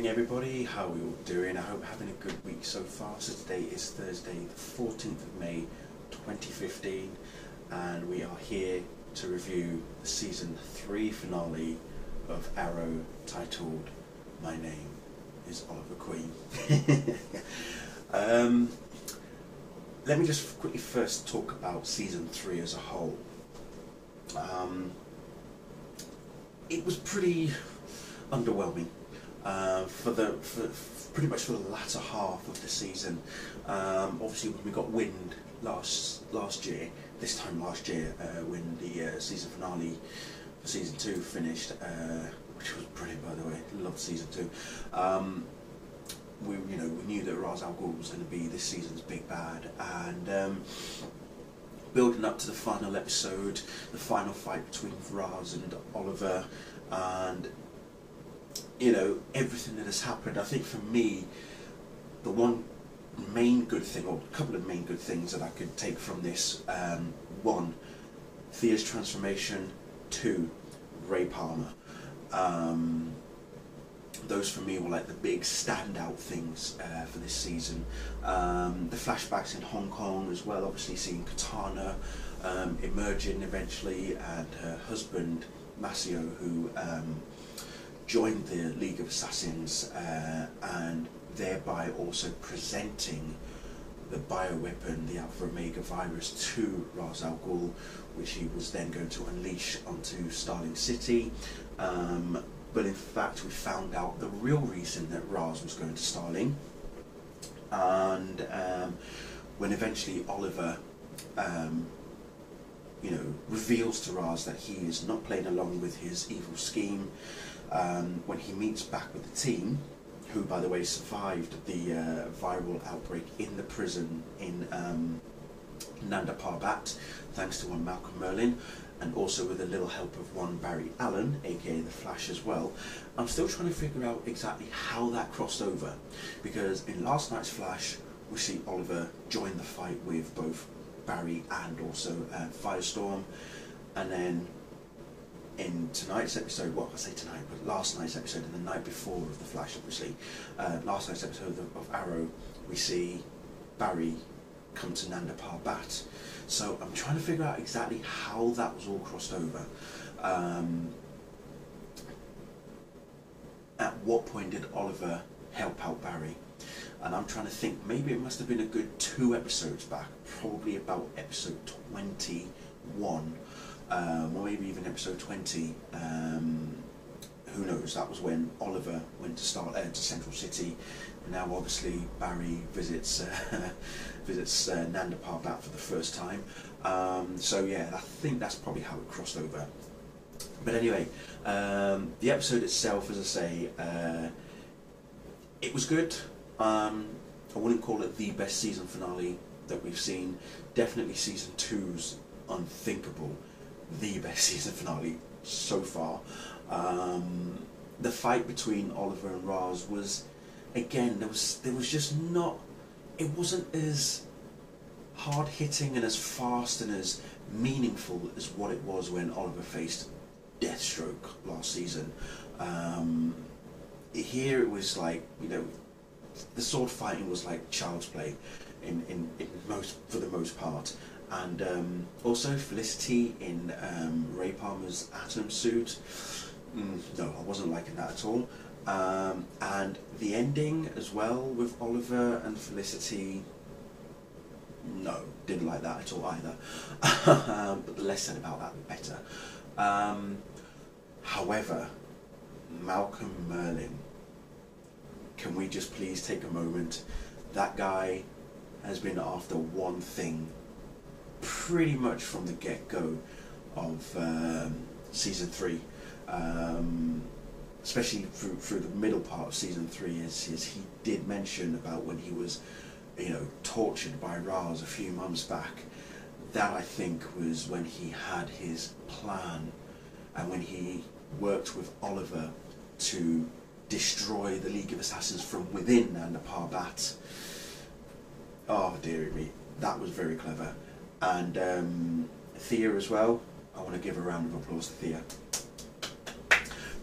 morning everybody, how are we all doing? I hope having a good week so far. So today is Thursday the 14th of May 2015 and we are here to review the season 3 finale of Arrow titled My Name is Oliver Queen. Let me just quickly first talk about season 3 as a whole. It was pretty underwhelming for pretty much for the latter half of the season. Obviously, when we got wind last year, this time last year, when the season finale for season 2 finished, which was brilliant, by the way. Loved season 2. We knew that Ra's al Ghul was going to be this season's big bad, and building up to the final episode, the final fight between Ra's and Oliver, and everything that has happened. I think for me, the one main good thing, or a couple of main good things that I could take from this: 1, Thea's transformation; 2, Ray Palmer. Those for me were like the big standout things for this season. The flashbacks in Hong Kong as well, obviously seeing Katana emerging eventually, and her husband Masio, who joined the League of Assassins, and thereby also presenting the bioweapon, the Alpha Omega virus, to Ra's al Ghul, which he was then going to unleash onto Starling City. But in fact, we found out the real reason that Ra's was going to Starling, and when eventually Oliver reveals to Ra's that he is not playing along with his evil scheme, when he meets back with the team, who by the way survived the viral outbreak in the prison in Nanda Parbat, thanks to one Malcolm Merlyn, and also with a little help of one Barry Allen, aka The Flash as well. I'm still trying to figure out exactly how that crossed over, because in last night's Flash we see Oliver join the fight with both Barry and also Firestorm, and then in tonight's episode, well I say tonight, but last night's episode and the night before of The Flash obviously, last night's episode of Arrow, we see Barry come to Nanda Parbat. So I'm trying to figure out exactly how that was all crossed over. At what point did Oliver help out Barry? And I'm trying to think, maybe it must have been a good 2 episodes back, probably about episode 21, or maybe even episode 20. Who knows? That was when Oliver went to Central City. Now obviously Barry visits Nanda Parbat for the first time. So yeah, I think that's probably how it crossed over. But anyway, the episode itself, as I say, it was good. I wouldn't call it the best season finale that we've seen. Definitely season 2's unthinkable, the best season finale so far. The fight between Oliver and Ra's was, again, there was just not, it wasn't as hard hitting and as fast and as meaningful as what it was when Oliver faced Deathstroke last season. Here it was like, the sword fighting was like child's play for the most part. And also Felicity in Ray Palmer's Atom suit. No, I wasn't liking that at all. And the ending as well with Oliver and Felicity, no, didn't like that at all either. But the less said about that, the better. However, Malcolm Merlyn, can we just please take a moment? That guy has been after one thing pretty much from the get-go of season 3, especially through the middle part of season 3, as he did mention about when he was tortured by Ra's a few months back. That, I think, was when he had his plan, and when he worked with Oliver to destroy the League of Assassins from within Nanda Parbat. Oh dearie me, that was very clever. And Thea as well, I want to give a round of applause to Thea,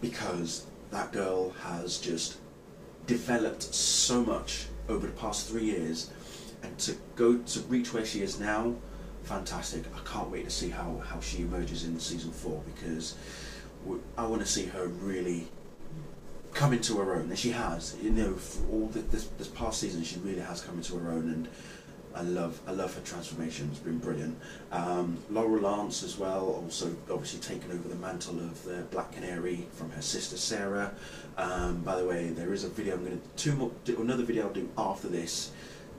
because that girl has just developed so much over the past 3 years, and to reach where she is now, fantastic. I can't wait to see how she emerges in season 4, because I want to see her really come into her own, and she has. You know, for all this past season, she really has come into her own, and I love her transformation. It's been brilliant. Laurel Lance as well, also obviously taken over the mantle of the Black Canary from her sister Sarah. By the way, there is a video I'm going to do another video I'll do after this,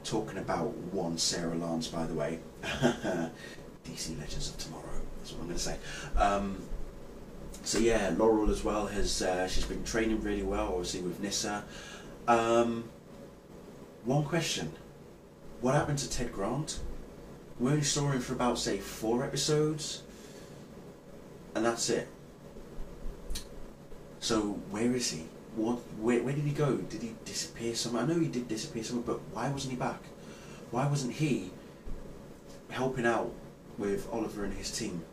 talking about one Sarah Lance. By the way, DC Legends of Tomorrow. That's what I'm going to say. So yeah, Laurel as well has she's been training really well, obviously with Nyssa. One question. What happened to Ted Grant? We only saw him for about, say, 4 episodes, and that's it. So where is he? Where did he go? Did he disappear somewhere? I know he did disappear somewhere, but why wasn't he back? Why wasn't he helping out with Oliver and his team?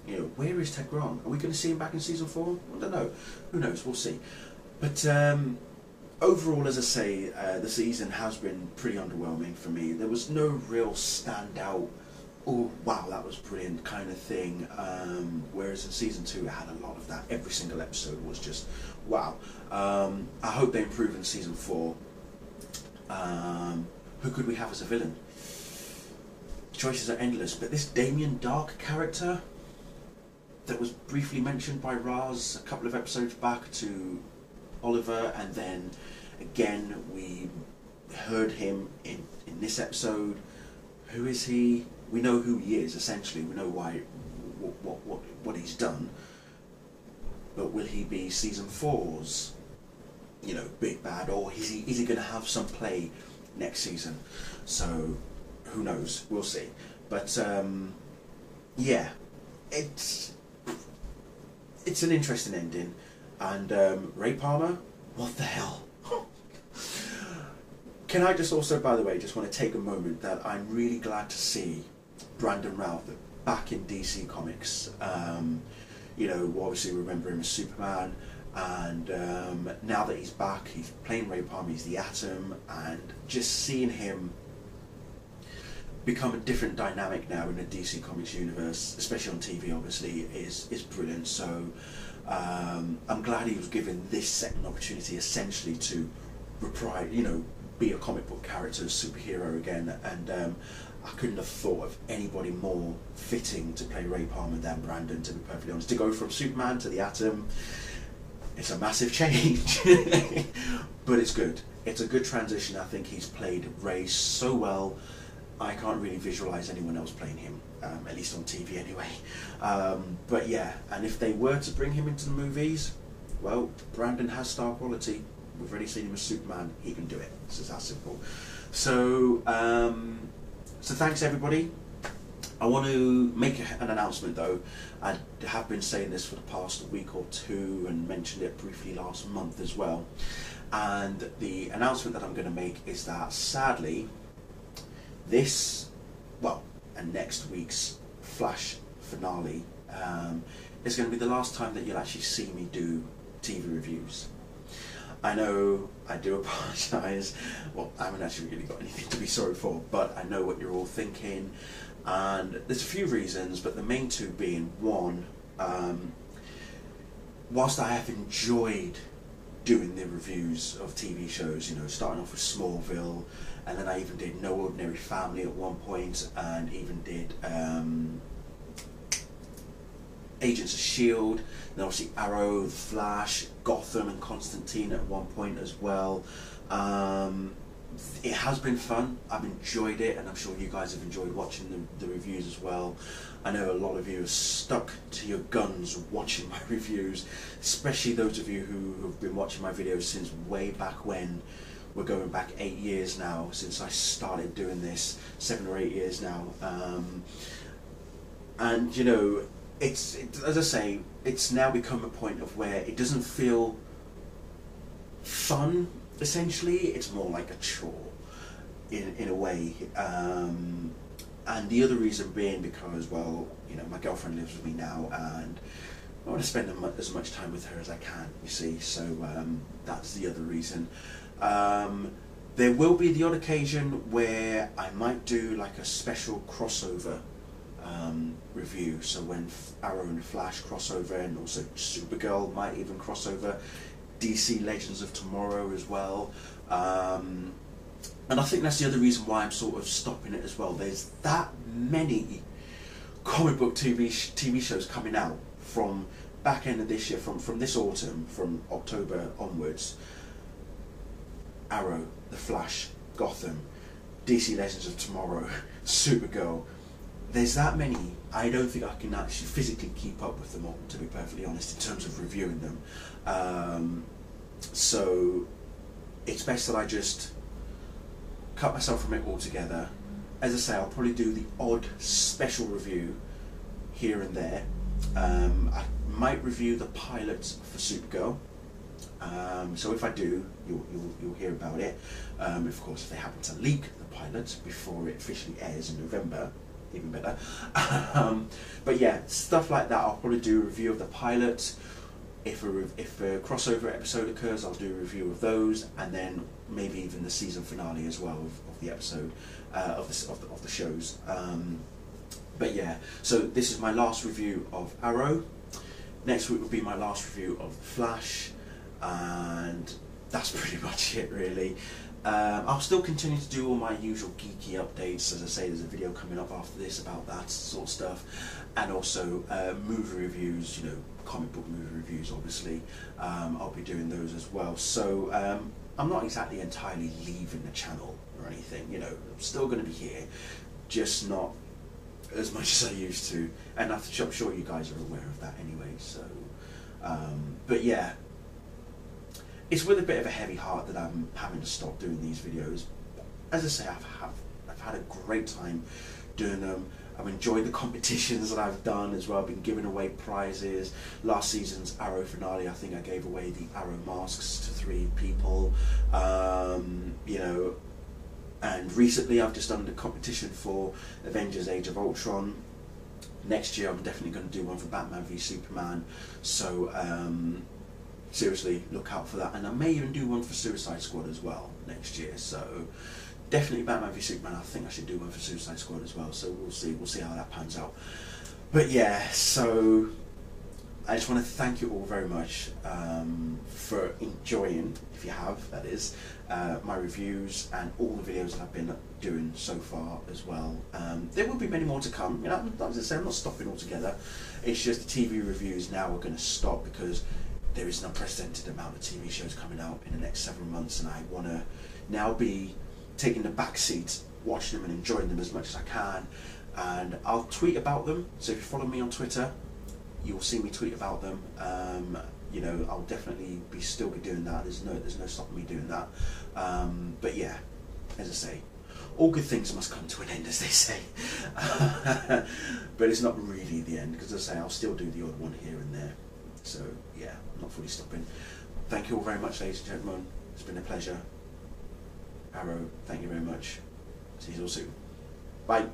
You know, where is Ted Grant? Are we going to see him back in season 4? I don't know. Who knows? We'll see. But overall, as I say, the season has been pretty underwhelming for me. There was no real standout, oh wow, that was brilliant kind of thing. Whereas in season 2, it had a lot of that. Every single episode was just wow. I hope they improve in season 4. Who could we have as a villain? Choices are endless, but this Damien Dark character that was briefly mentioned by Raz a couple of episodes back to Oliver, and then again we heard him in this episode. Who is he? We know who he is, essentially. We know why, what he's done. But will he be season 4's, you know, big bad, or is he going to have some play next season? So who knows? We'll see. But yeah, it's an interesting ending. And Ray Palmer, what the hell? Can I just also, by the way, just want to take a moment that I'm really glad to see Brandon Routh back in DC Comics. You know, obviously remember him as Superman, and now that he's back, he's playing Ray Palmer, he's the Atom, and just seeing him become a different dynamic now in the DC Comics universe, especially on TV, obviously, is brilliant. So I'm glad he was given this second opportunity, essentially, to reprise, you know, be a comic book character, a superhero again. And I couldn't have thought of anybody more fitting to play Ray Palmer than Brandon, to be perfectly honest. To go from Superman to the Atom, it's a massive change, but it's good. It's a good transition. I think he's played Ray so well. I can't really visualise anyone else playing him, at least on TV anyway. But yeah, and if they were to bring him into the movies, well, Brandon has star quality. We've already seen him as Superman. He can do it. It's just that simple. So, so thanks everybody. I want to make an announcement though. I have been saying this for the past week or 2 and mentioned it briefly last month as well. And the announcement that I'm going to make is that sadly, this, well, and next week's Flash finale is going to be the last time that you'll actually see me do TV reviews. I know I do apologise. Well, I haven't actually really got anything to be sorry for, but I know what you're all thinking. And there's a few reasons, but the main 2 being, one, whilst I have enjoyed doing the reviews of TV shows, you know, starting off with Smallville, and then I even did No Ordinary Family at one point, and even did Agents of S.H.I.E.L.D., then obviously Arrow, The Flash, Gotham and Constantine at one point as well. It has been fun. I've enjoyed it, and I'm sure you guys have enjoyed watching the reviews as well. I know a lot of you are stuck to your guns watching my reviews, especially those of you who have been watching my videos since way back when. We're going back 8 years now since I started doing this, 7 or 8 years now. And you know, it's as I say, it's now become a point of where it doesn't feel fun. Essentially, it's more like a chore in a way. And the other reason being because, well, you know, my girlfriend lives with me now, and I want to spend as much time with her as I can, you see, so that's the other reason. There will be the odd occasion where I might do like a special crossover review, so when Arrow and Flash crossover, and also Supergirl might even crossover, DC Legends of Tomorrow as well, and I think that's the other reason why I'm sort of stopping it as well. There's that many comic book TV shows coming out from back end of this year, from this autumn, from October onwards. Arrow, The Flash, Gotham, DC Legends of Tomorrow, Supergirl. There's that many, I don't think I can actually physically keep up with them all, to be perfectly honest, in terms of reviewing them. So it's best that I just cut myself from it altogether. As I say, I'll probably do the odd special review here and there. I might review the pilot for Supergirl. So if I do, you'll hear about it. Of course, if they happen to leak the pilot before it officially airs in November, even better. But yeah, stuff like that. I'll probably do a review of the pilot. If a crossover episode occurs, I'll do a review of those, and then maybe even the season finale as well of the episode of the shows. But yeah, so this is my last review of Arrow. Next week will be my last review of The Flash, and that's pretty much it really. I'll still continue to do all my usual geeky updates. As I say, there's a video coming up after this about that sort of stuff, and also movie reviews, you know, comic book movie reviews obviously. I'll be doing those as well. So I'm not exactly entirely leaving the channel or anything, you know, I'm still going to be here, just not as much as I used to, and I'm sure you guys are aware of that anyway. So but yeah, it's with a bit of a heavy heart that I'm having to stop doing these videos. As I say, I've had a great time doing them. I've enjoyed the competitions that I've done as well. I've been giving away prizes. Last season's Arrow finale, I think I gave away the Arrow masks to 3 people. You know, and recently I've just done the competition for Avengers Age of Ultron. Next year I'm definitely going to do one for Batman v Superman. So seriously, look out for that, and I may even do one for Suicide Squad as well next year. So definitely Batman v Superman. I think I should do one for Suicide Squad as well. So we'll see how that pans out. But yeah, so I just want to thank you all very much for enjoying, if you have, that is, my reviews and all the videos that I've been doing so far as well. There will be many more to come. You know, as I say, I'm not stopping altogether. It's just the TV reviews now are going to stop because there is an unprecedented amount of TV shows coming out in the next several months, and I want to now be taking the back seat, watching them and enjoying them as much as I can. And I'll tweet about them, so if you follow me on Twitter, you'll see me tweet about them. You know, I'll definitely still be doing that. There's no stopping me doing that. But yeah, as I say, all good things must come to an end, as they say. But it's not really the end, because as I say, I'll still do the odd one here and there. So yeah, I'm not fully stopping. Thank you all very much, ladies and gentlemen. It's been a pleasure. Arrow, thank you very much. See you all soon. Bye.